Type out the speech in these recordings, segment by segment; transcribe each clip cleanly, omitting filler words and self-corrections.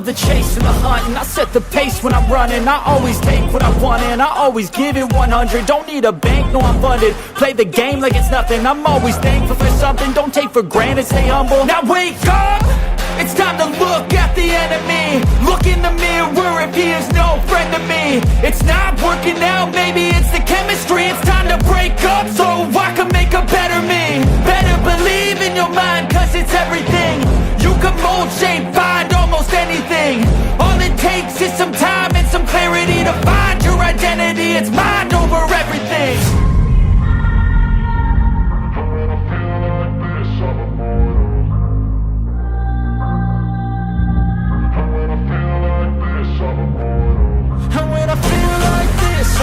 love the chase and the hunt, and I set the pace when I'm running. I always take what I want and I always give it 100. Don't need a bank, no I'm funded. Play the game like it's nothing. I'm always thankful for something. Don't take for granted, stay humble. Now wake up! It's time to look at the enemy. Look in the mirror if he is no friend to me. It's not working out, maybe it's the chemistry. It's time to break up so I can make a better me. Better believe in your mind, cause it's everything. You can mold, shape, find almost anything. All it takes is some time and some clarity to find your identity. It's mind over everything.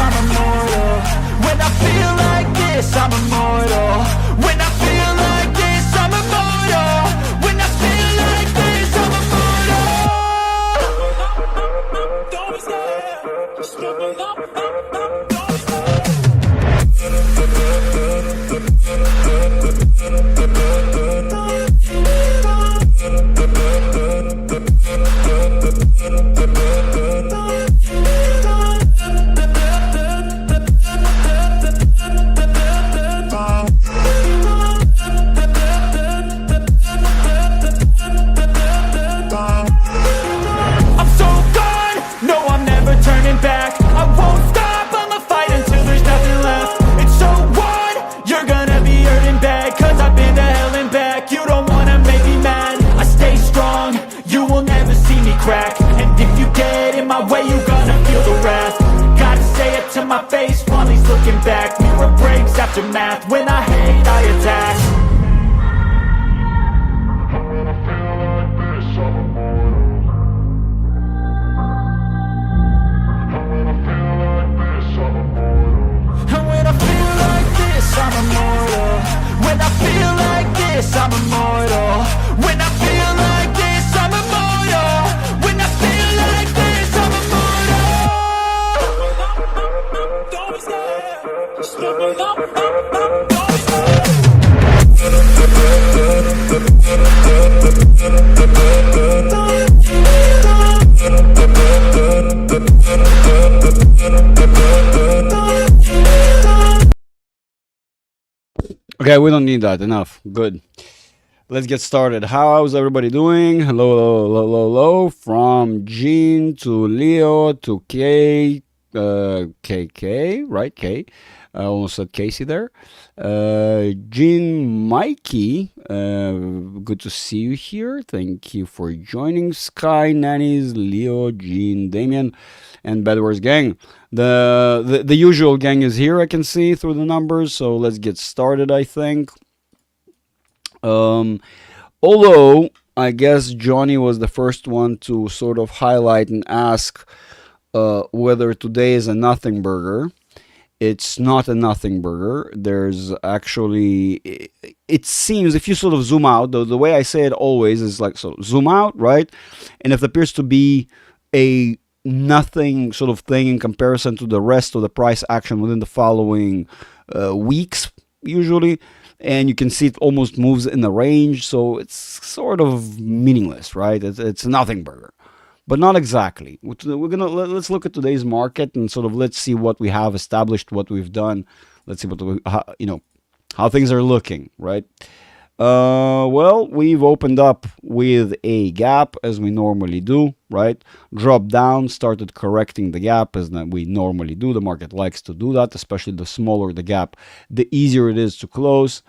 I'm immortal. When I feel like this, I'm immortal. When I feel like this, I'm immortal. When I feel like this, I'm immortal. Don't be scared. Just open up. Don't be my face while he's looking back. Mirror breaks after math. When I hate, I attack. And when I feel like this, I'm immortal. When I feel like this, I'm immortal. When I feel like this, I'm immortal. When I feel like this, I'm immortal. Don't be scared. Just open up. Don't be scared. Okay, we don't need that. Enough. Good. Let's get started. How's everybody doing? Hello, hello, hello, hello, hello. From Gene to Leo to K, KK, right? K. I almost said Casey there. Gene, Mikey, good to see you here. Thank you for joining. Sky, Nannies, Leo, Gene, Damien, and Bedwars gang. The usual gang is here, I can see through the numbers, so let's get started, I think. Although I guess Johnny was the first one to sort of highlight and ask whether today is a nothing burger. It's not a nothing burger. There's actually, it seems, if you sort of zoom out, the way I say it always is like, so zoom out, right? And if it appears to be a nothing sort of thing in comparison to the rest of the price action within the following weeks, usually, and you can see it almost moves in the range, so it's sort of meaningless, right? It's a nothing burger. But not exactly. Let's look at today's market and sort of let's see what we have established, what we've done. Let's see how things are looking, right? Well, we've opened up with a gap as we normally do, right? Dropped down, started correcting the gap as we normally do. The market likes to do that, especially the smaller the gap, the easier it is to close.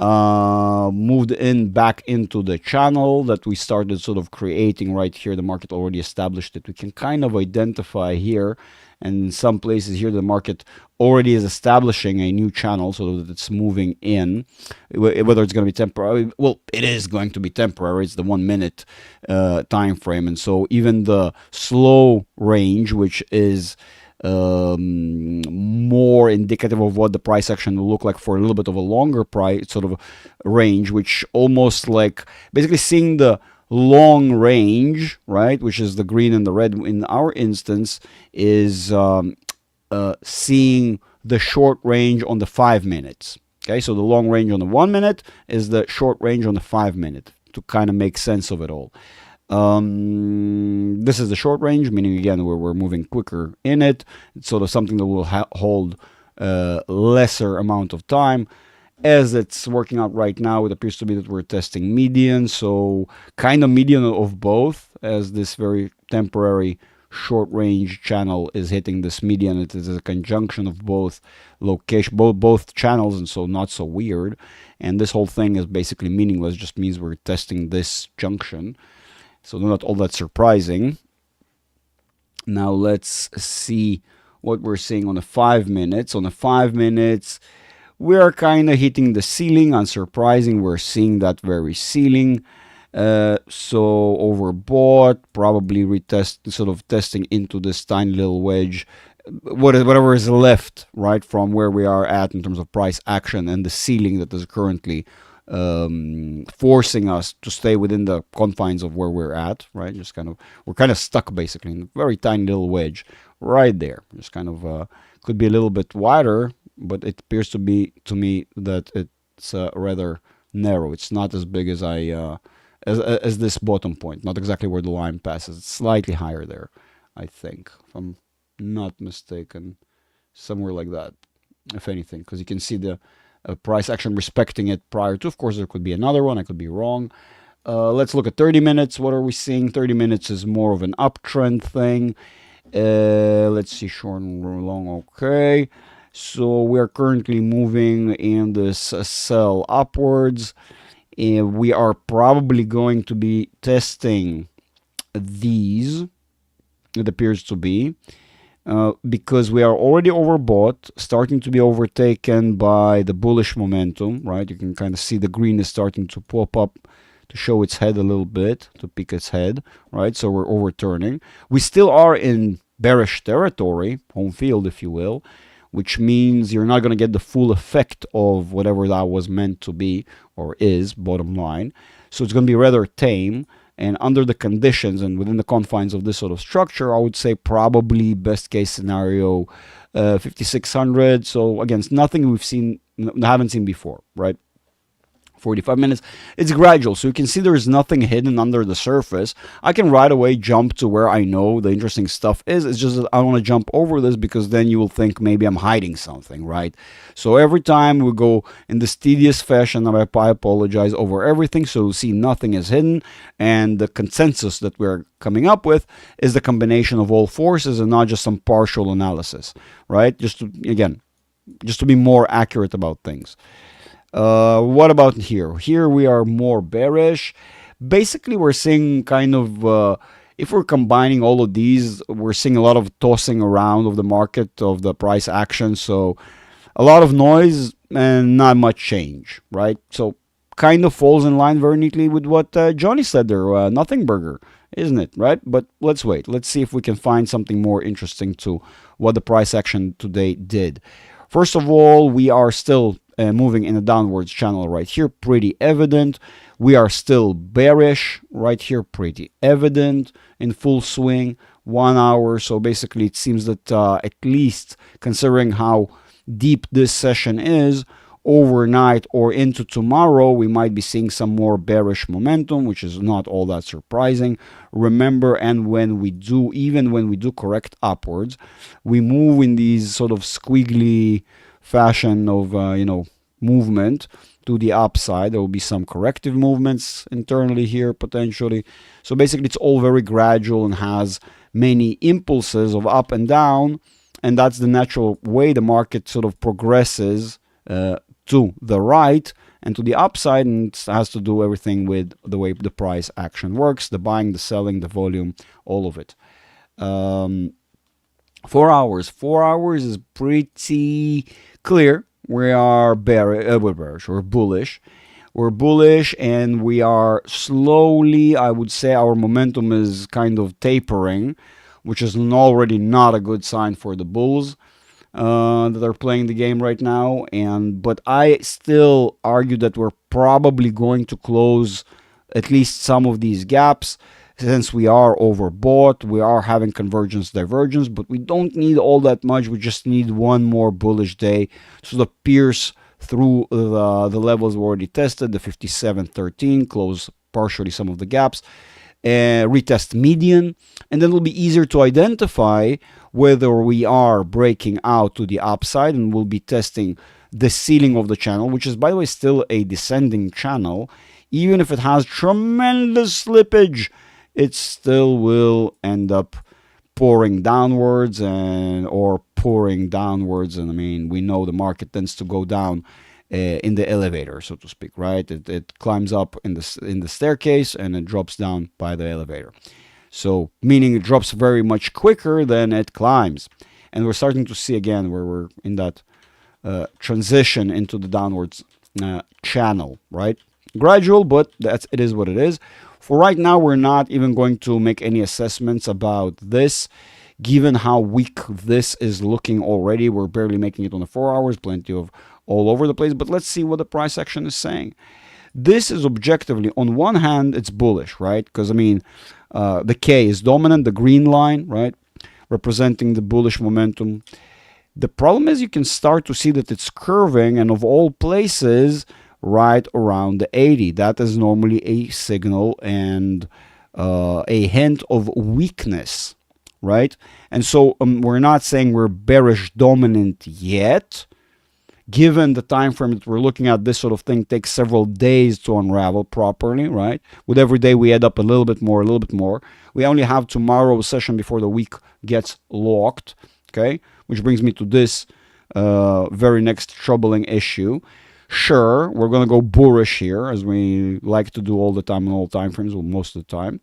Moved in back into the channel that we started sort of creating right here. The market already established it. We can kind of identify here, and in some places here the market already is establishing a new channel so that it's moving in. Whether it's going to be temporary, well, it is going to be temporary. It's the 1 minute time frame, and so even the slow range, which is more indicative of what the price action will look like for a little bit of a longer price sort of range, which almost like basically seeing the long range, right, which is the green and the red in our instance, is seeing the short range on the 5 minutes. Okay, so the long range on the 1 minute is the short range on the 5 minute, to kind of make sense of it all. This is the short range, meaning again where we're moving quicker in it. It's sort of something that will hold lesser amount of time. As it's working out right now, it appears to be that we're testing median, so kind of median of both, as this very temporary short range channel is hitting this median. It is a conjunction of both both channels, and so not so weird. And this whole thing is basically meaningless, just means we're testing this junction, so not all that surprising. Now let's see what we're seeing on the 5 minutes. On the 5 minutes, we are kind of hitting the ceiling. Unsurprising, we're seeing that very ceiling. So overbought, probably sort of testing into this tiny little wedge, whatever is left, right, from where we are at in terms of price action and the ceiling that is currently forcing us to stay within the confines of where we're at, right? We're kind of stuck basically in a very tiny little wedge right there. Just kind of could be a little bit wider, but it appears to be to me that it's rather narrow. It's not as big as as this bottom point, not exactly where the line passes. It's slightly higher there, I think, if I'm not mistaken, somewhere like that, if anything, because you can see the price action respecting it prior to. Of course, there could be another one. I could be wrong. Let's look at 30 minutes. What are we seeing? 30 minutes is more of an uptrend thing. Let's see, short and long. Okay. So we are currently moving in this sell upwards. We are probably going to be testing these, it appears to be, because we are already overbought, starting to be overtaken by the bullish momentum, right? You can kind of see the green is starting to pop up to show its head a little bit, to peek its head, right? So we're overturning. We still are in bearish territory, home field, if you will, which means you're not going to get the full effect of whatever that was meant to be or is, bottom line. So it's going to be rather tame. And under the conditions and within the confines of this sort of structure, I would say probably best case scenario 5,600. So again, it's nothing haven't seen before, right? 45 minutes. It's gradual, so you can see there's nothing hidden under the surface. I can right away jump to where I know the interesting stuff is. It's just that I want to jump over this because then you will think maybe I'm hiding something, right? So every time we go in this tedious fashion, I apologize, over everything, so you'll see nothing is hidden, and the consensus that we're coming up with is the combination of all forces and not just some partial analysis, right? Just to be more accurate about things. What about here? Here we are more bearish. Basically, we're seeing kind of, if we're combining all of these, we're seeing a lot of tossing around of the market, of the price action. So a lot of noise and not much change, right? So kind of falls in line very neatly with what Johnny said there, nothing burger, isn't it, right? But let's wait. Let's see if we can find something more interesting to what the price action today did. First of all, we are still moving in a downwards channel right here, pretty evident. We are still bearish right here, pretty evident, in full swing, 1 hour. So basically it seems that at least considering how deep this session is, overnight or into tomorrow, we might be seeing some more bearish momentum, which is not all that surprising. Remember, and even when we do correct upwards, we move in these sort of squiggly fashion of movement to the upside. There will be some corrective movements internally here potentially. So basically it's all very gradual and has many impulses of up and down, and that's the natural way the market sort of progresses to the right and to the upside, and it has to do everything with the way the price action works, the buying, the selling, the volume, all of it. 4 hours. 4 hours is pretty clear. We are bearish, we're bullish. We're bullish, and we are slowly, I would say our momentum is kind of tapering, which is already not a good sign for the bulls that are playing the game right now. But I still argue that we're probably going to close at least some of these gaps. Since we are overbought, we are having convergence, divergence, but we don't need all that much. We just need one more bullish day to sort of pierce through the levels we already tested, the 57.13, close partially some of the gaps. retest median, and then it'll be easier to identify whether we are breaking out to the upside, and we'll be testing the ceiling of the channel, which is, by the way, still a descending channel. Even if it has tremendous slippage, it still will end up pouring downwards, and I mean, we know the market tends to go down in the elevator, so to speak, right? It climbs up in the staircase and it drops down by the elevator. So meaning it drops very much quicker than it climbs. And we're starting to see again where we're in that transition into the downwards channel, right? Gradual, but it is what it is. For right now, we're not even going to make any assessments about this, given how weak this is looking already. We're barely making it on the 4 hours, plenty of all over the place, but let's see what the price action is saying. This is objectively, on one hand, it's bullish, right? Because, I mean, the K is dominant, the green line, right? Representing the bullish momentum. The problem is you can start to see that it's curving, and of all places, right around the 80. That is normally a signal and a hint of weakness, right? And so we're not saying we're bearish dominant yet. Given the time frame that we're looking at, this sort of thing takes several days to unravel properly, right? With every day we add up a little bit more, a little bit more. We only have tomorrow's session before the week gets locked, okay? Which brings me to this very next troubling issue. Sure, we're going to go bullish here, as we like to do all the time in all time frames, well, most of the time.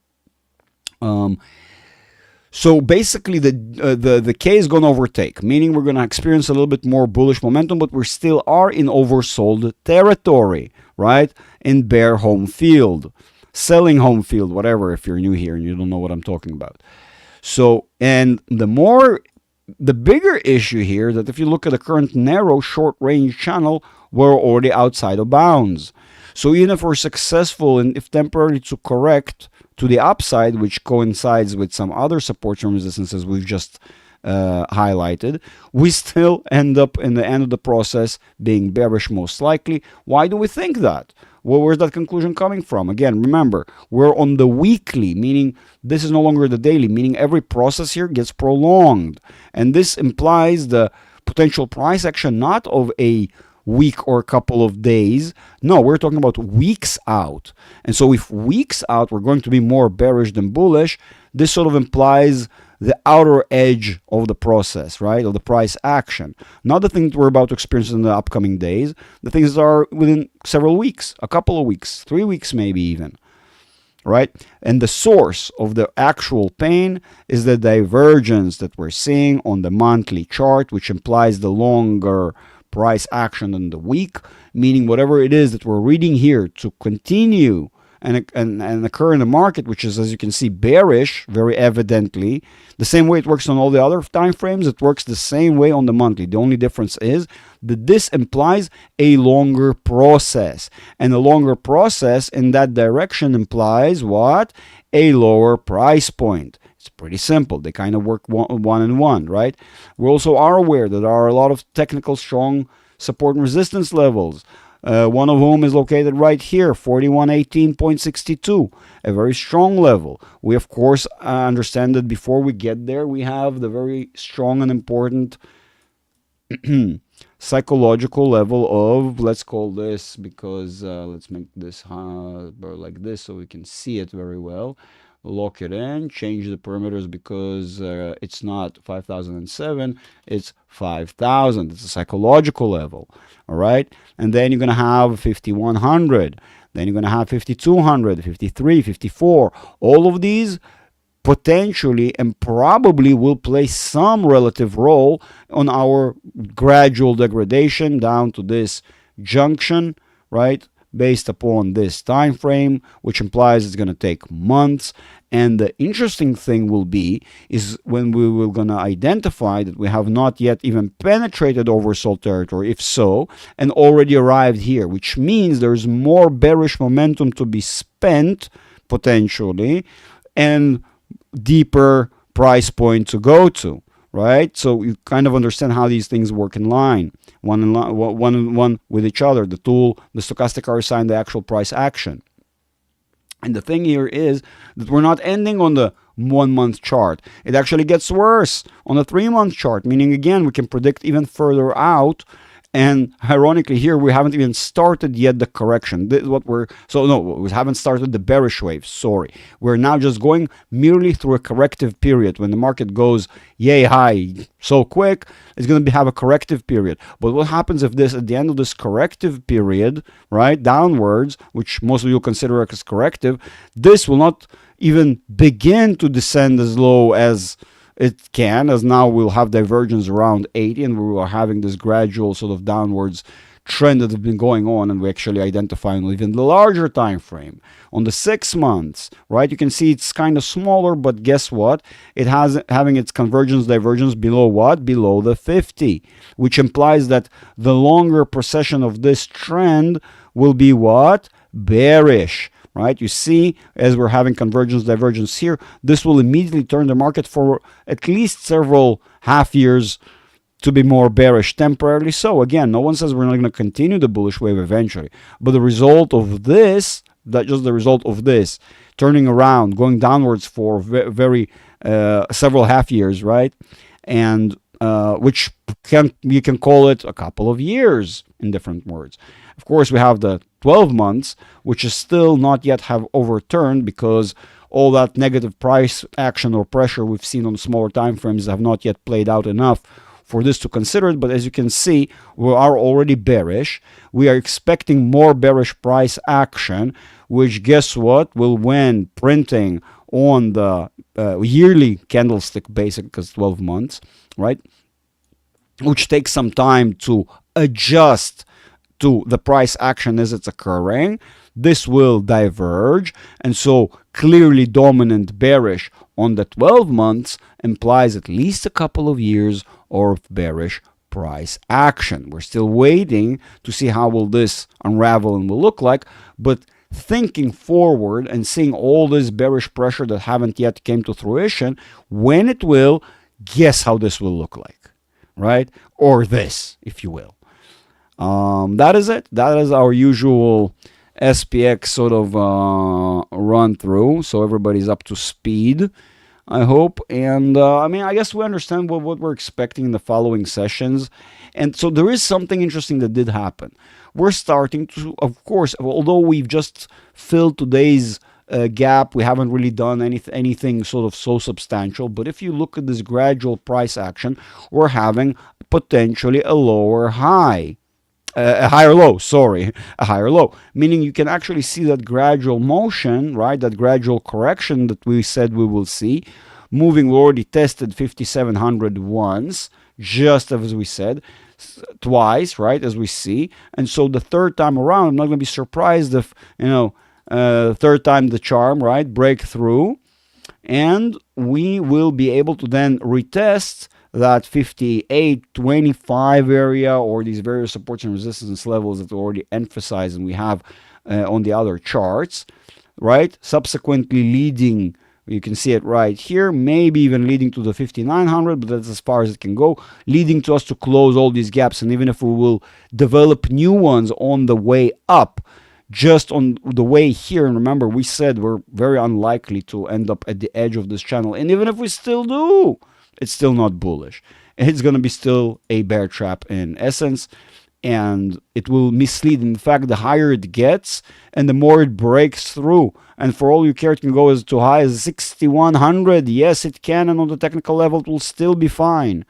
So basically, the K is going to overtake, meaning we're going to experience a little bit more bullish momentum, but we still are in oversold territory, right? In bear home field, selling home field, whatever, if you're new here and you don't know what I'm talking about. So, and the bigger issue here, that if you look at the current narrow short range channel, we're already outside of bounds. So even if we're successful and if temporarily to correct to the upside, which coincides with some other supports and resistances we've just highlighted, we still end up in the end of the process being bearish most likely. Why do we think that? Well, where's that conclusion coming from? Again, remember, we're on the weekly, meaning this is no longer the daily, meaning every process here gets prolonged. And this implies the potential price action not of a week or a couple of days. No, we're talking about weeks out. And so if weeks out we're going to be more bearish than bullish, this sort of implies the outer edge of the process, right, of the price action. Not the things we're about to experience in the upcoming days, the things that are within several weeks, a couple of weeks, 3 weeks maybe even, right? And the source of the actual pain is the divergence that we're seeing on the monthly chart, which implies the longer price action than the week, meaning whatever it is that we're reading here to continue and occur in the market, which is, as you can see, bearish, very evidently. The same way it works on all the other time frames, it works the same way on the monthly. The only difference is that this implies a longer process. And a longer process in that direction implies what? A lower price point. It's pretty simple. They kind of work one and one, right? We also are aware that there are a lot of technical strong support and resistance levels. One of whom is located right here, 4118.62, a very strong level. We, of course, understand that before we get there, we have the very strong and important psychological level of, let's call this, because let's make this like this so we can see it very well. Lock it in, change the parameters because it's not 5007, it's 5000. It's a psychological level, all right? And then you're going to have 5100, then you're going to have 5200, 53, 54. All of these potentially and probably will play some relative role on our gradual degradation down to this junction, right? Based upon this time frame, which implies it's going to take months. And the interesting thing will be is when we will going to identify that we have not yet even penetrated oversold territory, if so, and already arrived here, which means there's more bearish momentum to be spent potentially and deeper price point to go to. Right? So you kind of understand how these things work in line, one with each other, the tool, the stochastic RSI, and the actual price action. And the thing here is that we're not ending on the 1 month chart. It actually gets worse on the 3 month chart, meaning again, we can predict even further out. And ironically here, we haven't even started yet the correction. This is what we haven't started the bearish wave, sorry. We're now just going merely through a corrective period. When the market goes yay high so quick, it's going to have a corrective period. But what happens if this, at the end of this corrective period, right, downwards, which most of you consider as corrective, this will not even begin to descend as low as it can, as now we'll have divergence around 80, and we are having this gradual sort of downwards trend that has been going on, and we actually identify on even the larger time frame on the 6 months, right? You can see it's kind of smaller, but guess what? It has having its convergence divergence below what? Below the 50, which implies that the longer procession of this trend will be what? Bearish. Right, you see, as we're having convergence divergence here, this will immediately turn the market for at least several half years to be more bearish, temporarily so. Again, no one says we're not going to continue the bullish wave eventually, but the result of this, the result of this turning around, going downwards for very several half years, right, and which you can call it a couple of years in different words. Of course, we have the 12 months, which is still not yet have overturned, because all that negative price action or pressure we've seen on smaller time frames have not yet played out enough for this to consider it. But as you can see, we are already bearish. We are expecting more bearish price action, which, guess what, will, when printing on the yearly candlestick basic, because 12 months, right, which takes some time to adjust to the price action as it's occurring, this will diverge. And so clearly dominant bearish on the 12 months implies at least a couple of years of bearish price action. We're still waiting to see how will this unravel and will look like, but thinking forward and seeing all this bearish pressure that haven't yet came to fruition, when it will, guess how this will look like, right? Or this, if you will. That is it. That is our usual SPX sort of run through, so everybody's up to speed, I hope. And I mean, I guess we understand what we're expecting in the following sessions. And so there is something interesting that did happen. We're starting to, of course, although we've just filled today's gap, we haven't really done anything sort of so substantial. But if you look at this gradual price action, we're having potentially a lower high. A higher low, sorry, a higher low, meaning you can actually see that gradual motion, right, that gradual correction that we said we will see, moving. We already tested 5,700 once, just as we said, twice, right, as we see. And so the third time around, I'm not going to be surprised if, third time the charm, right, break through, and we will be able to then retest that 58.25 area, or these various supports and resistance levels that we already emphasized and we have on the other charts, right? Subsequently leading, you can see it right here, maybe even leading to the 5,900, but that's as far as it can go, leading to us to close all these gaps. And even if we will develop new ones on the way up, just on the way here, and remember, we said we're very unlikely to end up at the edge of this channel. And even if we still do, it's still not bullish. It's going to be still a bear trap in essence, and it will mislead. In fact, the higher it gets and the more it breaks through, and for all you care, it can go as too high as 6,100. Yes, it can, and on the technical level, it will still be fine.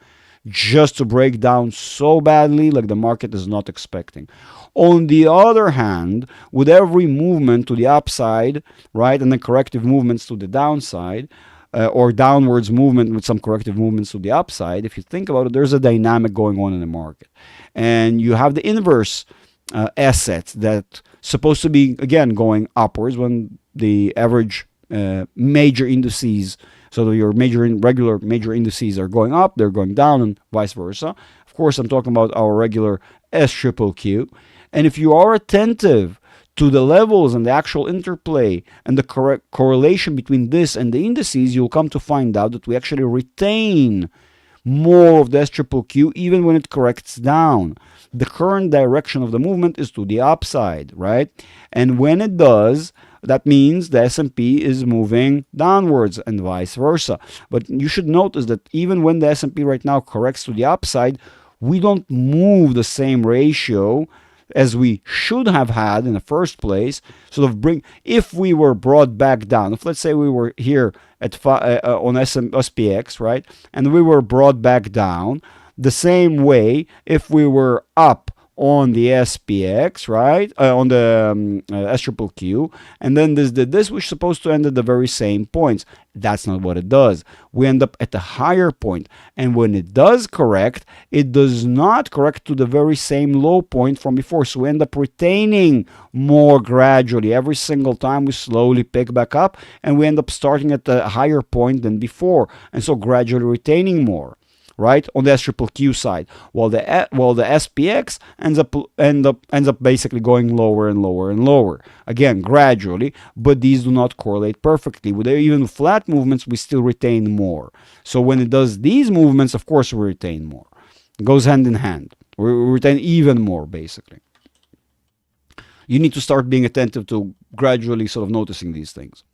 Just to break down so badly like the market is not expecting. On the other hand, with every movement to the upside, right, and then corrective movements to the downside, or downwards movement with some corrective movements to the upside, if you think about it, there's a dynamic going on in the market. And you have the inverse assets that supposed to be, again, going upwards when the average major indices, so your regular major indices are going up, they're going down, and vice versa. Of course, I'm talking about our regular SQQQ. And if you are attentive to the levels and the actual interplay and the correct correlation between this and the indices, you'll come to find out that we actually retain more of the SQQQ even when it corrects down. The current direction of the movement is to the upside, right? And when it does, that means the S&P is moving downwards and vice versa. But you should notice that even when the S&P right now corrects to the upside, we don't move the same ratio as we should have had in the first place. Sort of if we were brought back down, if let's say we were here at on SPX, right, and we were brought back down the same way if we were up on the SPX, right, on the SQQQ, and then this did this, which is supposed to end at the very same points. That's not what it does. We end up at a higher point, and when it does correct, it does not correct to the very same low point from before, so we end up retaining more gradually. Every single time we slowly pick back up, and we end up starting at a higher point than before, and so gradually retaining more, right, on the SQQQ side, while the SPX ends up basically going lower and lower and lower, again gradually, but these do not correlate perfectly. With even flat movements, we still retain more. So when it does these movements, of course we retain more. It goes hand in hand. We retain even more, basically. You need to start being attentive to gradually sort of noticing these things.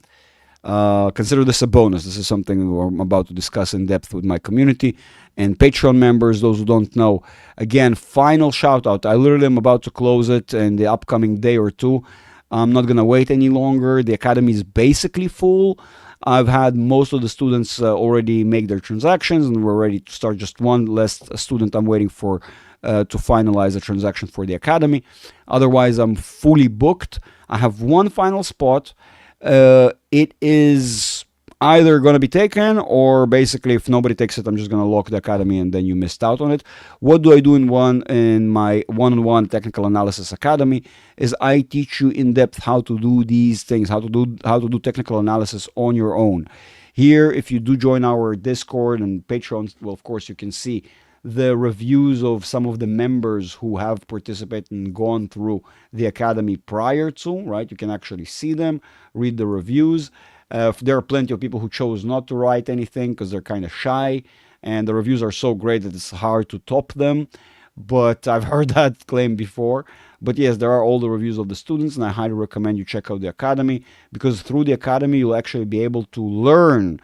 Consider this a bonus. This is something I'm about to discuss in depth with my community and Patreon members, those who don't know. Again, final shout out. I literally am about to close it in the upcoming day or two. I'm not going to wait any longer. The academy is basically full. I've had most of the students already make their transactions, and we're ready to start. Just one last student I'm waiting for to finalize the transaction for the academy. Otherwise, I'm fully booked. I have one final spot. It is either going to be taken, or basically if nobody takes it, I'm just going to lock the academy and then you missed out on it. What do I do in my one-on-one technical analysis academy is I teach you in depth how to do these things, how to do technical analysis on your own. Here, if you do join our Discord and Patreon, well, of course you can see the reviews of some of the members who have participated and gone through the academy prior to, right? You can actually see them, read the reviews. There are plenty of people who chose not to write anything because they're kind of shy, and the reviews are so great that it's hard to top them. But I've heard that claim before. But yes, there are all the reviews of the students, and I highly recommend you check out the academy, because through the academy you'll actually be able to learn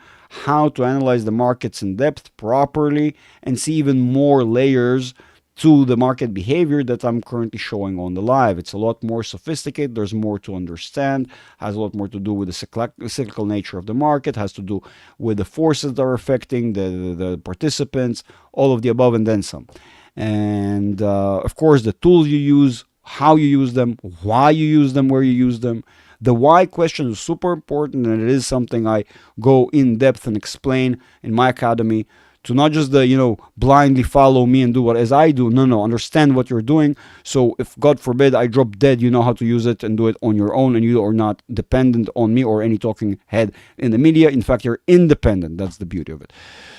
how to analyze the markets in depth properly and see even more layers to the market behavior that I'm currently showing on the live. It's a lot more sophisticated. There's more to understand. Has a lot more to do with the cyclical nature of the market. Has to do with the forces that are affecting the participants, all of the above and then some. And of course, the tools you use, how you use them, why you use them, where you use them. The why question is super important, and it is something I go in depth and explain in my academy, to not just blindly follow me and do what as I do. No, understand what you're doing. So if God forbid I drop dead, you know how to use it and do it on your own, and you are not dependent on me or any talking head in the media. In fact, you're independent. That's the beauty of it.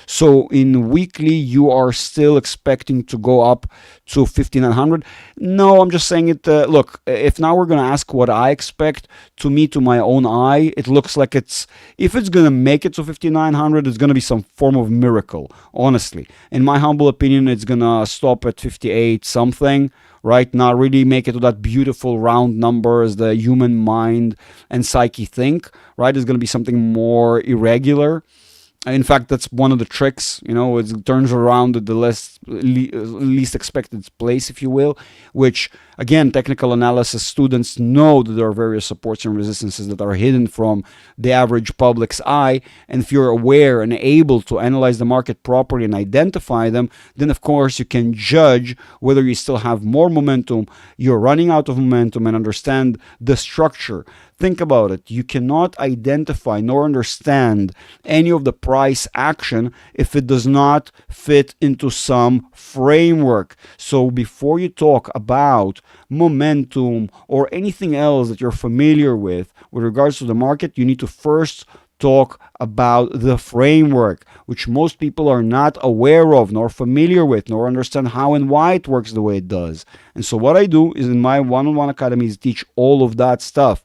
So in weekly, you are still expecting to go up to 5,900. No, I'm just saying it. Look, if now we're going to ask what I expect, to me, to my own eye, it looks like if it's going to make it to 5,900, it's going to be some form of miracle. Honestly, in my humble opinion, it's going to stop at 58 something, right? Not really make it to that beautiful round number as the human mind and psyche think, right? It's going to be something more irregular. In fact, that's one of the tricks, it turns around at the least expected place, if you will, which, again, technical analysis students know that there are various supports and resistances that are hidden from the average public's eye. And if you're aware and able to analyze the market properly and identify them, then, of course, you can judge whether you still have more momentum, you're running out of momentum, and understand the structure. Think about it. You cannot identify nor understand any of the price action if it does not fit into some framework. So before you talk about momentum or anything else that you're familiar with regards to the market, you need to first talk about the framework, which most people are not aware of, nor familiar with, nor understand how and why it works the way it does. And so what I do is in my one-on-one academy is teach all of that stuff.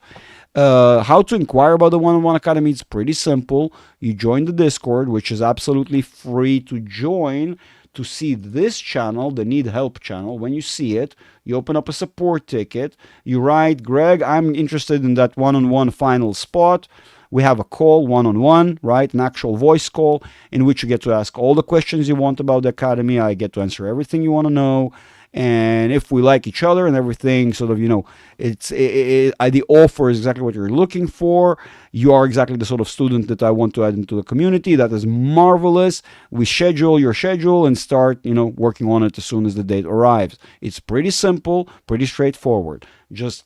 How to inquire about the one-on-one academy? It's pretty simple. You join the Discord, which is absolutely free to join, to see this channel, the Need Help channel. When you see it, you open up a support ticket. You write, Greg, I'm interested in that one-on-one final spot. We have a call one-on-one, right? An actual voice call in which you get to ask all the questions you want about the Academy. I get to answer everything you want to know. And if we like each other and everything, sort of, the offer is exactly what you're looking for. You are exactly the sort of student that I want to add into the community. That is marvelous. We schedule your schedule and start, working on it as soon as the date arrives. It's pretty simple, pretty straightforward. Just,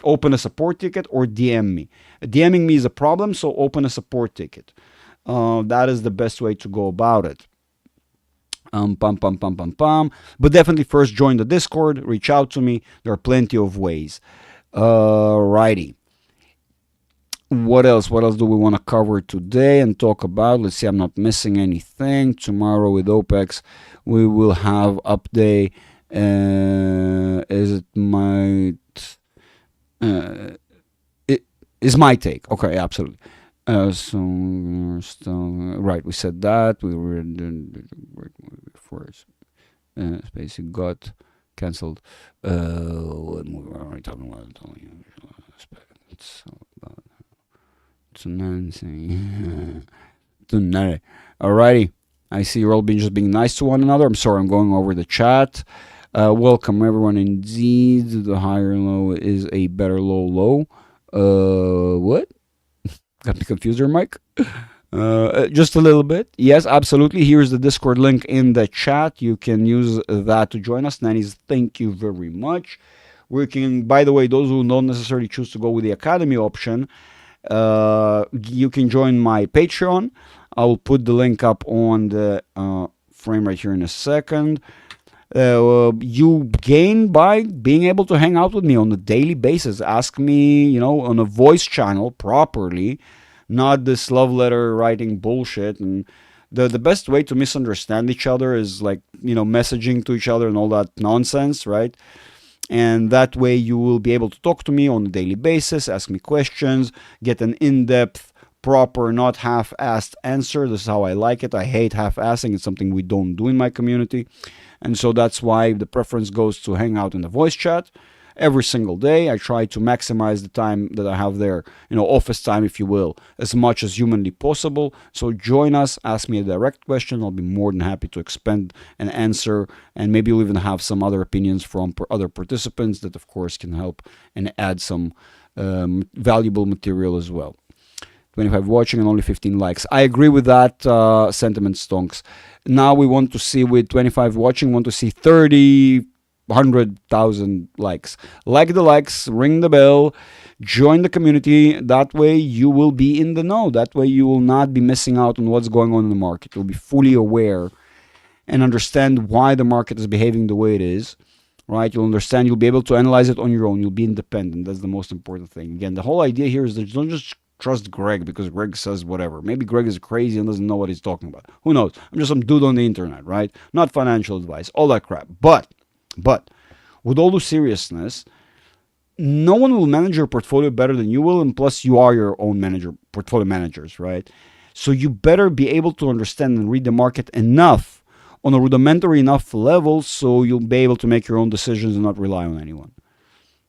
open a support ticket or DM me. DMing me is a problem, so open a support ticket. That is the best way to go about it. But definitely first join the Discord, reach out to me. There are plenty of ways. Righty. What else? What else do we want to cover today and talk about? Let's see, I'm not missing anything. Tomorrow with OPEX, we will have update. Is my take. Okay, absolutely. Right, we said that. We were first. Spacey got cancelled. What movie are we talking about? It's about tonight. Alrighty. I see you're all just being nice to one another. I'm sorry, I'm going over the chat. Welcome everyone. Indeed, the higher low is a better low. What? Got me confused there, Mike? Just a little bit. Yes, absolutely. Here's the Discord link in the chat. You can use that to join us. Nannies, thank you very much. We can, by the way, those who don't necessarily choose to go with the Academy option, you can join my Patreon. I will put the link up on the frame right here in a second. You gain by being able to hang out with me on a daily basis. Ask me, on a voice channel properly, not this love letter writing bullshit. And the best way to misunderstand each other is messaging to each other and all that nonsense, right? And that way you will be able to talk to me on a daily basis, ask me questions, get an in-depth, proper, not half-assed answer. This is how I like it. I hate half-assing. It's something we don't do in my community. And so that's why the preference goes to hang out in the voice chat every single day. I try to maximize the time that I have there, office time, if you will, as much as humanly possible. So join us, ask me a direct question. I'll be more than happy to expand and answer. And maybe you'll even have some other opinions from other participants that, of course, can help and add some valuable material as well. 25 watching and only 15 likes. I agree with that sentiment, Stonks. Now we want to see, with 25 watching, want to see 30, 100,000 likes. Like the likes, ring the bell, join the community. That way you will be in the know. That way you will not be missing out on what's going on in the market. You'll be fully aware and understand why the market is behaving the way it is. Right? You'll understand. You'll be able to analyze it on your own. You'll be independent. That's the most important thing. Again, the whole idea here is that you don't just trust Greg because Greg says whatever. Maybe Greg is crazy and doesn't know what he's talking about. Who knows? I'm just some dude on the internet, right? Not financial advice, all that crap. But with all the seriousness, no one will manage your portfolio better than you will, and plus you are your own portfolio managers, right? So you better be able to understand and read the market enough on a rudimentary enough level so you'll be able to make your own decisions and not rely on anyone.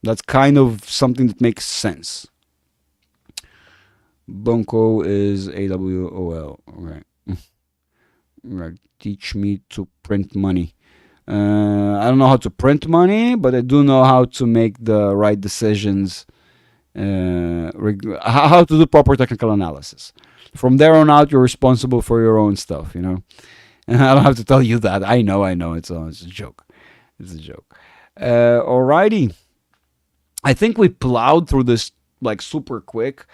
That's kind of something that makes sense. Bunko is AWOL. Okay. Right. Teach me to print money. I don't know how to print money, but I do know how to make the right decisions. How to do proper technical analysis. From there on out, you're responsible for your own stuff, And I don't have to tell you that. I know. It's a joke. It's a joke. Alrighty. I think we plowed through this super quick.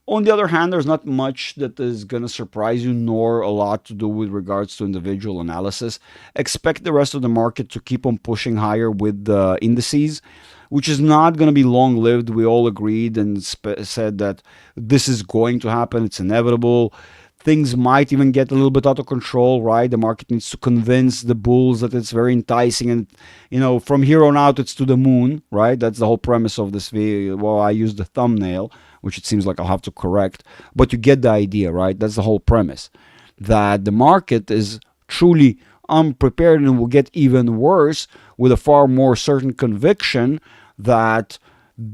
On the other hand, there's not much that is going to surprise you, nor a lot to do with regards to individual analysis. Expect the rest of the market to keep on pushing higher with the indices, which is not going to be long-lived. We all agreed and said that this is going to happen. It's inevitable. Things might even get a little bit out of control, right? The market needs to convince the bulls that it's very enticing. And, from here on out, it's to the moon, right? That's the whole premise of this video. Well, I used the thumbnail, which it seems like I'll have to correct. But you get the idea, right? That's the whole premise. That the market is truly I'm prepared and it will get even worse with a far more certain conviction that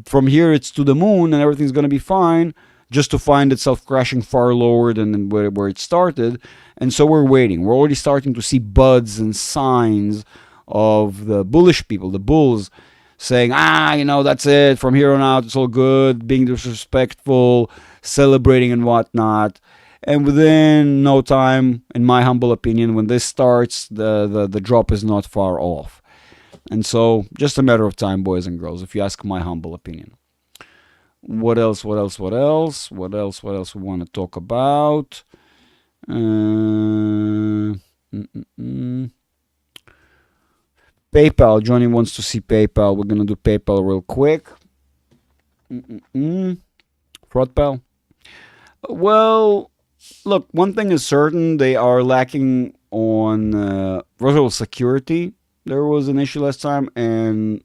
from here it's to the moon and everything's going to be fine, just to find itself crashing far lower than where it started. And so we're waiting. We're already starting to see buds and signs of the bullish people, the bulls, saying, that's it. From here on out, it's all good, being disrespectful, celebrating and whatnot. And within no time, in my humble opinion, when this starts, the drop is not far off. And so, just a matter of time, boys and girls, if you ask my humble opinion. What else we want to talk about? PayPal. Johnny wants to see PayPal. We're going to do PayPal real quick. FraudPal. Well, look, one thing is certain. They are lacking on first of all, security. There was an issue last time, and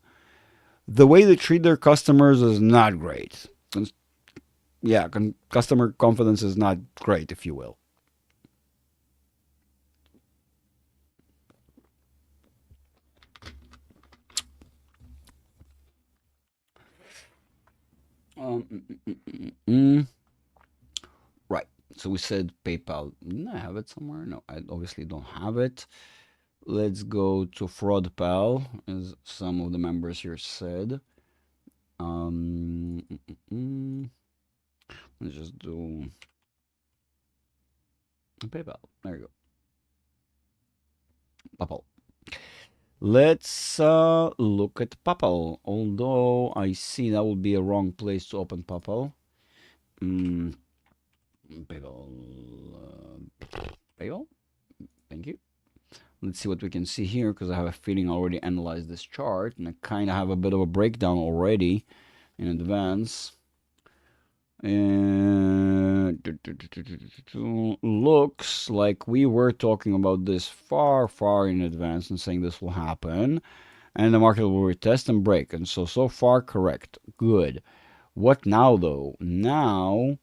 the way they treat their customers is not great. Yeah, customer confidence is not great, if you will. Right. So we said PayPal. Didn't I have it somewhere? No, I obviously don't have it. Let's go to FraudPal, as some of the members here said. Let's just do PayPal. There you go. PayPal. Let's look at PayPal. Although I see that would be a wrong place to open PayPal. PayPal. Thank you. Let's see what we can see here, because I have a feeling I already analyzed this chart and I kind of have a bit of a breakdown already in advance. And looks like we were talking about this far in advance and saying this will happen, and the market will retest and break. And so far correct. Good. What now though? Now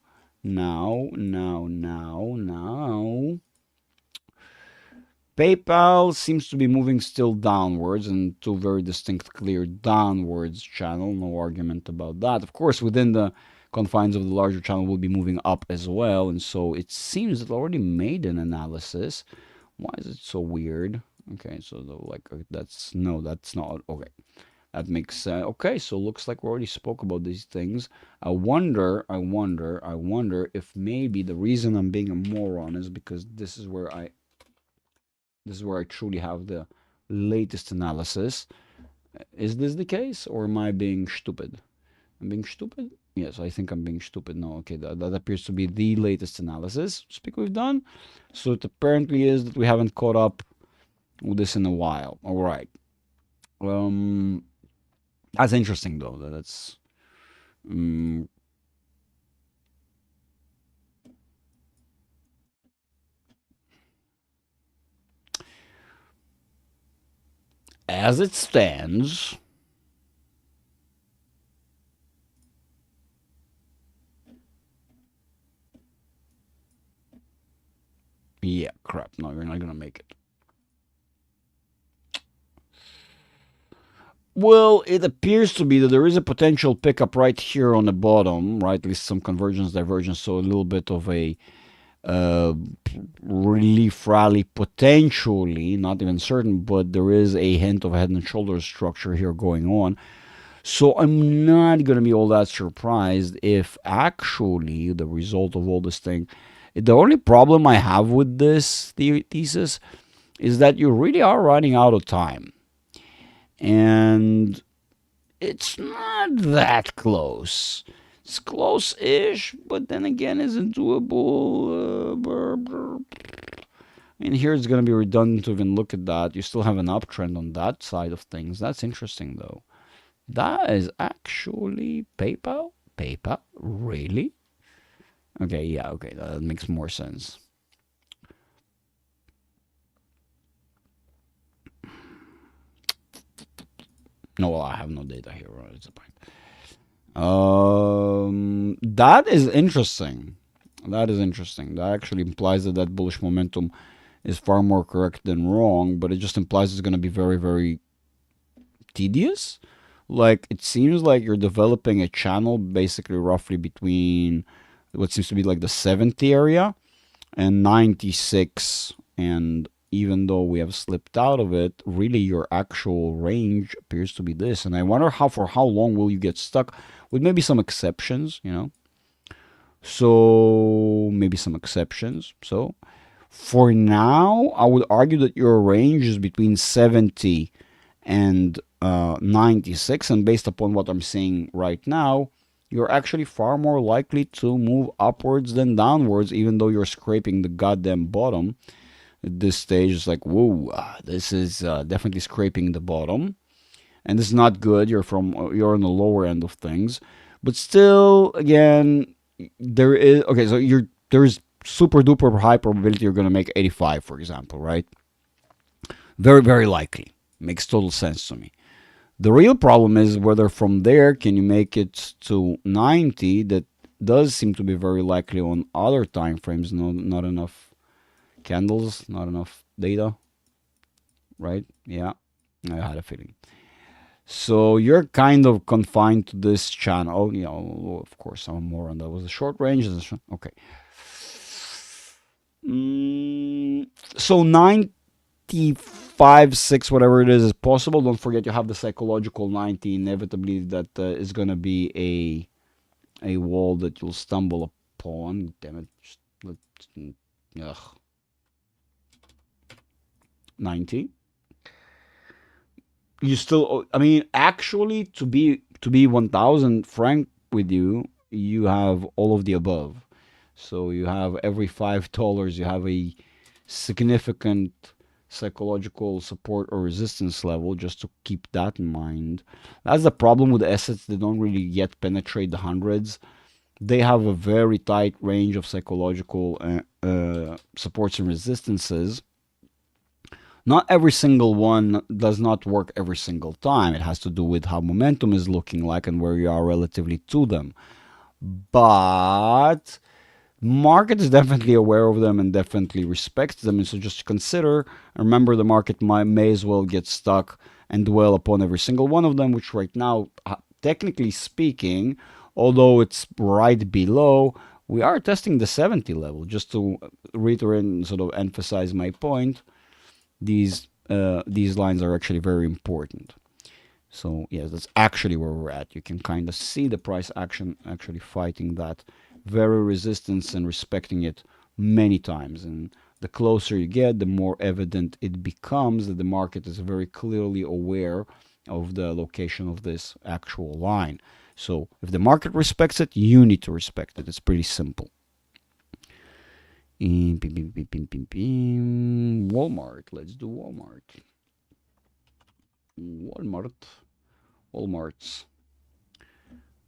PayPal seems to be moving still downwards, and two very distinct, clear downwards channel. No argument about that. Of course, within the confines of the larger channel, will be moving up as well. And so it seems that I already made an analysis. Why is it so weird? Okay, so that's not okay. That makes sense. Okay, so looks like we already spoke about these things. I wonder if maybe the reason I'm being a moron is because this is where I truly have the latest analysis. Is this the case, or am I being stupid? I'm being stupid? Yes, I think I'm being stupid. No, okay, that appears to be the latest analysis we've done. So it apparently is that we haven't caught up with this in a while. All right. That's interesting, though. That's... as it stands, yeah, crap. No, you're not gonna make it. Well, it appears to be that there is a potential pickup right here on the bottom, right? At least some convergence, divergence, so a little bit of a relief rally potentially, not even certain, but there is a hint of a head and shoulders structure here going on. So I'm not going to be all that surprised if actually the result of all this thing, the only problem I have with this thesis is that you really are running out of time. And it's not that close. It's close-ish, but then again, is it doable? And here it's going to be redundant to even look at that. You still have an uptrend on that side of things. That's interesting, though. That is actually PayPal? PayPal? Really? Okay, yeah, okay, that makes more sense. No, well, I have no data here. It's a point. That is interesting. That actually implies that bullish momentum is far more correct than wrong, but it just implies it's going to be very, very tedious. Like, it seems like you're developing a channel basically roughly between what seems to be like the 70 area and 96, and even though we have slipped out of it, really your actual range appears to be this. And I wonder for how long will you get stuck, with maybe some exceptions, you know. So maybe some exceptions. So for now, I would argue that your range is between 70 and 96, and based upon what I'm seeing right now, you're actually far more likely to move upwards than downwards, even though you're scraping the goddamn bottom. At this stage, it's like, whoa, this is definitely scraping the bottom, and this is not good. You're on the lower end of things, but still, again, there is okay. So there's super duper high probability you're going to make 85, for example, right? Very, very likely. Makes total sense to me. The real problem is whether from there can you make it to 90. That does seem to be very likely on other time frames. No, not enough candles, not enough data, right? Yeah, I had a feeling. So you're kind of confined to this channel. You know, of course, some more on that was a short range. Okay. So 95, 6, whatever it is possible. Don't forget you have the psychological 90 inevitably that is going to be a wall that you'll stumble upon. Damn it. Ugh. 90. You still, I mean, actually, to be 1,000 franc with you, you have all of the above. So you have every $5, you have a significant psychological support or resistance level, just to keep that in mind. That's the problem with assets. They don't really yet penetrate the hundreds. They have a very tight range of psychological supports and resistances. Not every single one does not work every single time. It has to do with how momentum is looking like and where you are relatively to them. But market is definitely aware of them and definitely respects them. And so just consider, remember, the market may as well get stuck and dwell upon every single one of them, which right now, technically speaking, although it's right below, we are testing the 70 level. Just to reiterate and sort of emphasize my point, these lines are actually very important. So yes, that's actually where we're at. You can kind of see the price action actually fighting that very resistance and respecting it many times. And the closer you get, the more evident it becomes that the market is very clearly aware of the location of this actual line. So if the market respects it, you need to respect it. It's pretty simple. Walmart. Let's do Walmart. Walmarts.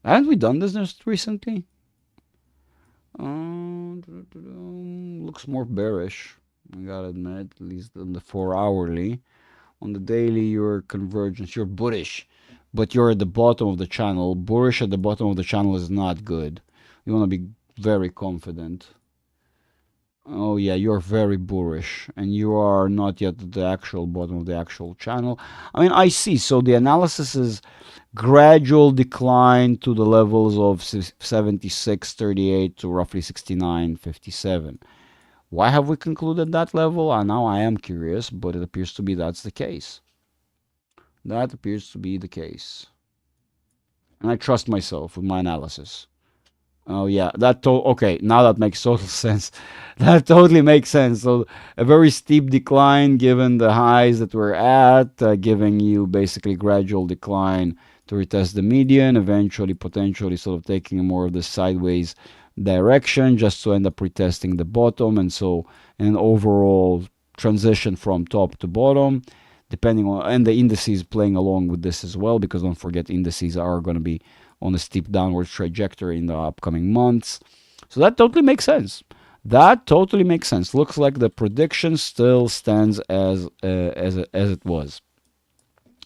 Haven't we done this just recently? Looks more bearish, I gotta admit, at least on the 4-hourly. On the daily, your convergence, you're bullish, but you're at the bottom of the channel. Bullish at the bottom of the channel is not good. You want to be very confident. Oh yeah, you're very bullish, and you are not yet at the actual bottom of the actual channel. I mean, I see. So the analysis is gradual decline to the levels of 76.38 to roughly 69.57. Why have we concluded that level? Now I am curious, but it appears to be that's the case. That appears to be the case. And I trust myself with my analysis. Oh yeah, okay, now that makes total sense. That totally makes sense. So a very steep decline given the highs that we're at, giving you basically gradual decline to retest the median, eventually potentially sort of taking more of the sideways direction just to end up retesting the bottom, and so an overall transition from top to bottom, depending on, and the indices playing along with this as well, because don't forget indices are going to be on a steep downward trajectory in the upcoming months. So that totally makes sense. That totally makes sense. Looks like the prediction still stands as it was.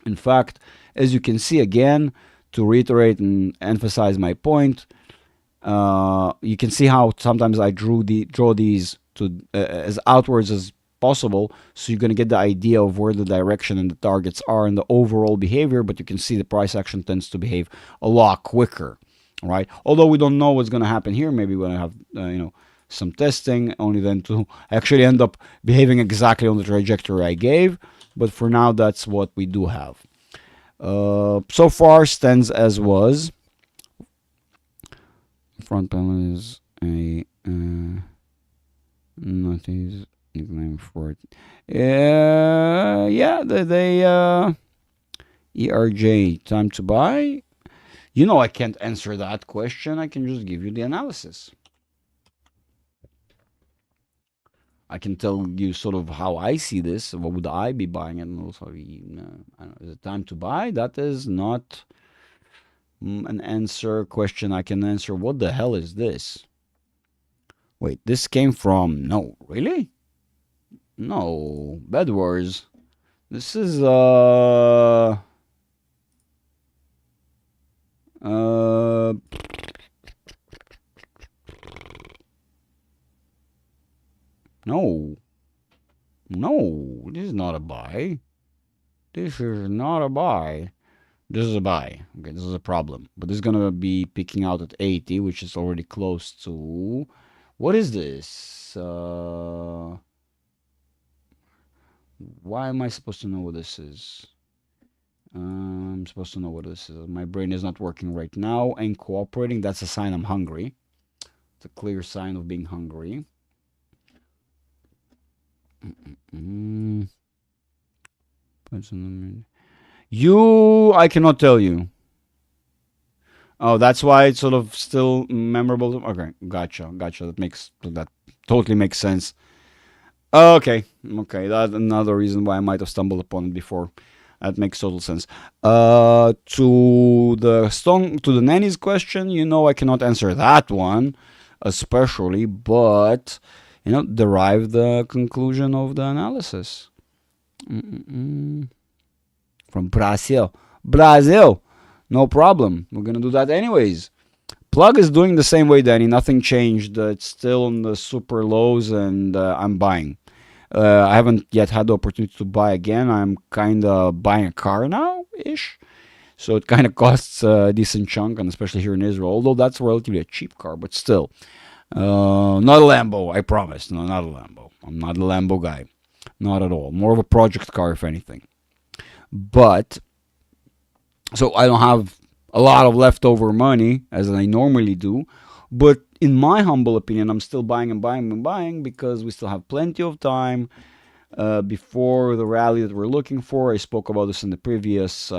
In fact, as you can see, again, to reiterate and emphasize my point, you can see how sometimes I draw these to as outwards as possible. So you're going to get the idea of where the direction and the targets are and the overall behavior, but you can see the price action tends to behave a lot quicker, right? Although we don't know what's going to happen here. Maybe we're going to have, some testing, only then to actually end up behaving exactly on the trajectory I gave. But for now, that's what we do have. So far, stands as was. Front panel is a notice nickname for it. Yeah, they ERJ, time to buy. I can't answer that question. I can just give you the analysis. I can tell you sort of how I see this. What would I be buying? And also, is it time to buy? That is not an answer question I can answer. What the hell is this? Wait, this came from... No, really? No, Bed Wars. This is, no. No, this is not a buy. This is not a buy. This is a buy. Okay, this is a problem. But this is going to be picking out at 80, which is already close to... What is this? Why am I supposed to know what this is? I'm supposed to know what this is. My brain is not working right now. Ain't cooperating. That's a sign I'm hungry. It's a clear sign of being hungry. I cannot tell you. Oh, that's why it's sort of still memorable. Okay, gotcha. That totally makes sense. Okay, that's another reason why I might have stumbled upon it before. That makes total sense. To the nanny's question, I cannot answer that one, especially, but derive the conclusion of the analysis. From Brazil. No problem. We're gonna do that anyways. Plug is doing the same way, Danny. Nothing changed. It's still on the super lows, and I'm buying. I haven't yet had the opportunity to buy again. I'm kind of buying a car now-ish. So it kind of costs a decent chunk, and especially here in Israel. Although that's relatively a cheap car, but still. Not a Lambo, I promise. No, not a Lambo. I'm not a Lambo guy. Not at all. More of a project car, if anything. But, so I don't have a lot of leftover money, as I normally do. But in my humble opinion, I'm still buying and buying and buying because we still have plenty of time before the rally that we're looking for. I spoke about this in the previous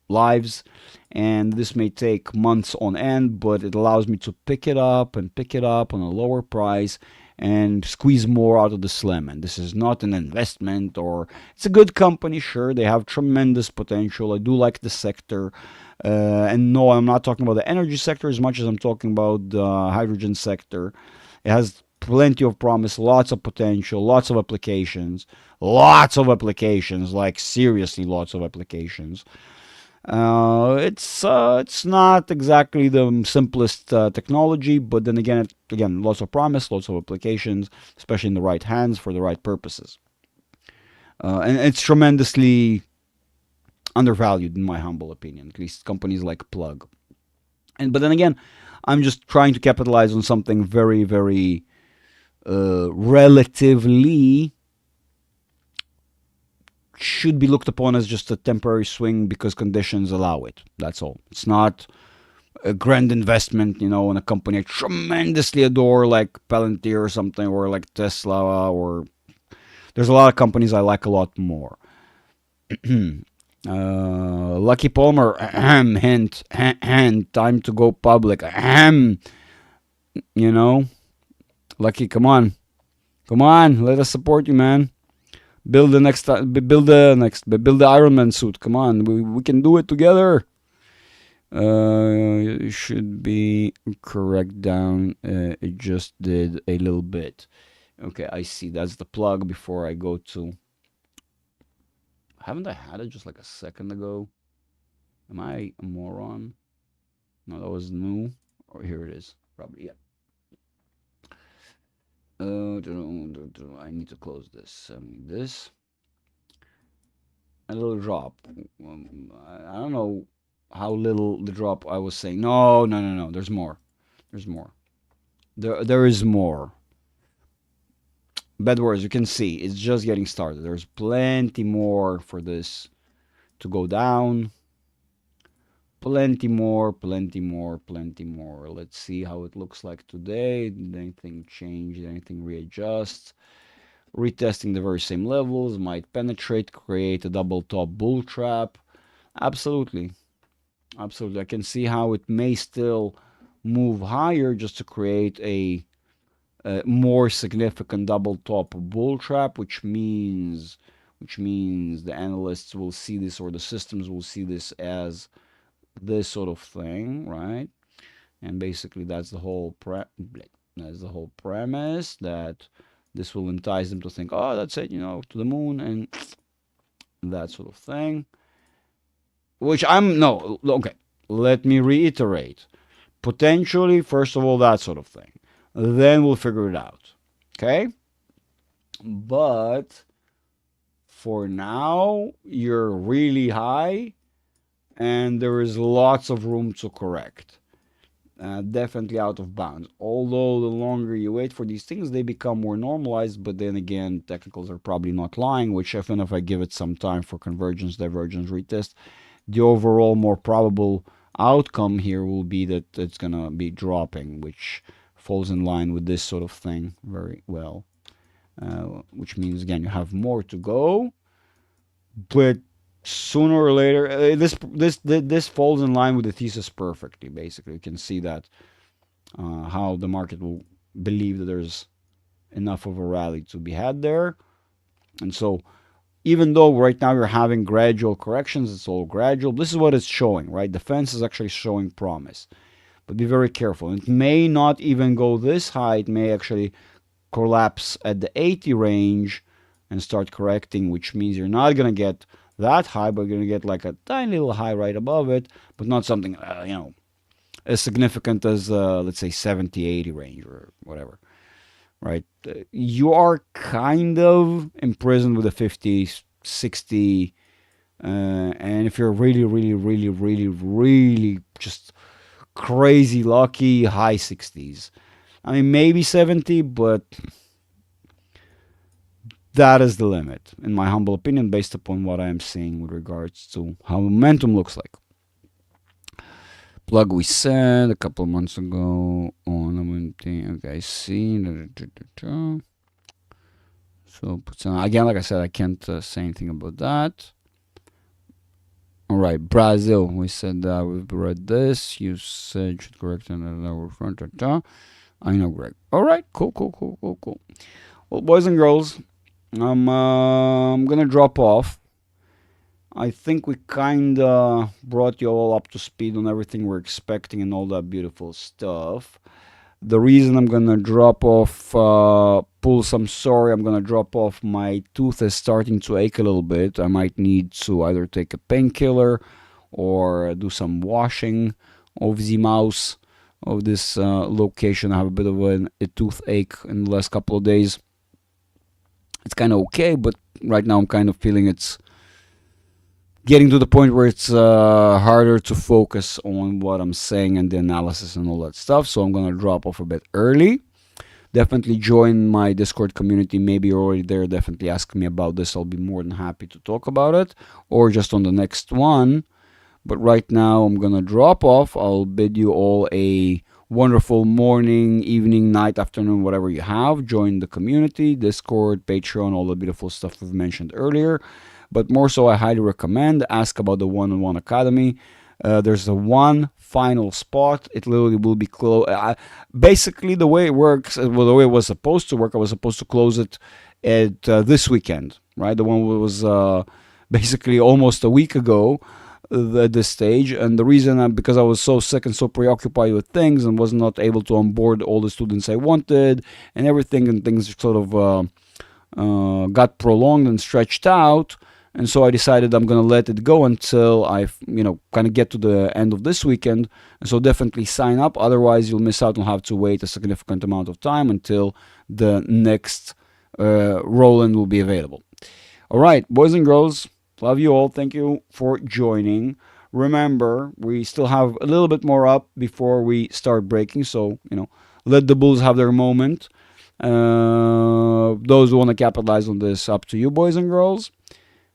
lives, and this may take months on end, but it allows me to pick it up on a lower price and squeeze more out of the slim. And this is not an investment, or it's a good company. Sure, they have tremendous potential. I do like the sector. And no, I'm not talking about the energy sector as much as I'm talking about the hydrogen sector. It has plenty of promise, lots of potential, lots of applications, like seriously lots of applications. It's not exactly the simplest technology, but then again, lots of promise, lots of applications, especially in the right hands for the right purposes. And it's tremendously undervalued in my humble opinion, at least companies like Plug. But then again, I'm just trying to capitalize on something very, very relatively should be looked upon as just a temporary swing because conditions allow it. That's all. It's not a grand investment, in a company I tremendously adore like Palantir or something, or like Tesla, or there's a lot of companies I like a lot more. Lucky Palmer, hint, time to go public. Lucky, come on, let us support you, man. Build the Iron Man suit. Come on, we can do it together. It should be correct down. It just did a little bit. Okay, I see. That's the plug before I go to... Haven't I had it just like a second ago? Am I a moron? No, that was new. Or here it is. Probably, yeah. I need to close this. This. A little drop. I don't know how little the drop I was saying. No, no, no, no. There's more. There's more. There is more. Bad words. You can see it's just getting started. There's plenty more for this to go down. Plenty more, plenty more, plenty more. Let's see how it looks like today. Did anything change? Did anything readjust? Retesting the very same levels might penetrate, create a double top bull trap. Absolutely. Absolutely. I can see how it may still move higher just to create a more significant double top bull trap, which means the analysts will see this, or the systems will see this as this sort of thing, right? And basically that's the whole premise, that this will entice them to think, oh, that's it, to the moon and that sort of thing. Which okay, let me reiterate. Potentially, first of all, that sort of thing. Then we'll figure it out. Okay? But for now, you're really high and there is lots of room to correct. Definitely out of bounds. Although the longer you wait for these things, they become more normalized. But then again, technicals are probably not lying, which even if I give it some time for convergence, divergence, retest, the overall more probable outcome here will be that it's going to be dropping, which falls in line with this sort of thing very well. Which means, again, you have more to go. But sooner or later, this falls in line with the thesis perfectly. Basically, you can see that how the market will believe that there's enough of a rally to be had there. And so even though right now you're having gradual corrections, it's all gradual. This is what it's showing, right? The fence is actually showing promise. But be very careful. It may not even go this high. It may actually collapse at the 80 range and start correcting, which means you're not going to get that high, but you're going to get like a tiny little high right above it, but not something, as significant as, let's say, 70, 80 range or whatever, right? You are kind of imprisoned with a 50, 60, and if you're really, really, really, really, really just crazy lucky, high 60s. I mean, maybe 70, but that is the limit, in my humble opinion, based upon what I am seeing with regards to how momentum looks like. Plug we said a couple of months ago on okay, I see. So again, like I said, I can't say anything about that. All right, Brazil. We said that we've read this. You said should correct another front. I know, Greg. All right, cool. Well, boys and girls, I'm gonna drop off. I think we kinda brought you all up to speed on everything we're expecting and all that beautiful stuff. The reason I'm gonna drop off, pull some sorry, I'm gonna drop off. My tooth is starting to ache a little bit. I might need to either take a painkiller or do some washing of the mouse of this location. I have a bit of a toothache in the last couple of days. It's kind of okay, but right now I'm kind of feeling it's getting to the point where it's harder to focus on what I'm saying and the analysis and all that stuff. So I'm going to drop off a bit early. Definitely join my Discord community. Maybe you're already there. Definitely ask me about this. I'll be more than happy to talk about it, or just on the next one. But right now I'm going to drop off. I'll bid you all a wonderful morning, evening, night, afternoon, whatever you have. Join the community, Discord, Patreon, all the beautiful stuff we've mentioned earlier. But more so, I highly recommend ask about the One-on-One Academy. There's a one final spot. It literally will be closed. Basically, the way it works, the way it was supposed to work, I was supposed to close it at this weekend, right? The one was basically almost a week ago at this stage. And the reason, because I was so sick and so preoccupied with things and was not able to onboard all the students I wanted and everything, and things sort of got prolonged and stretched out. And so I decided I'm going to let it go until I, kind of get to the end of this weekend. And so definitely sign up. Otherwise, you'll miss out and have to wait a significant amount of time until the next Roland will be available. All right, boys and girls, love you all. Thank you for joining. Remember, we still have a little bit more up before we start breaking. So, let the Bulls have their moment. Those who want to capitalize on this, up to you, boys and girls.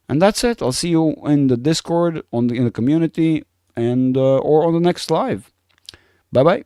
And that's it. I'll see you in the Discord, in the community, and or on the next live. Bye-bye.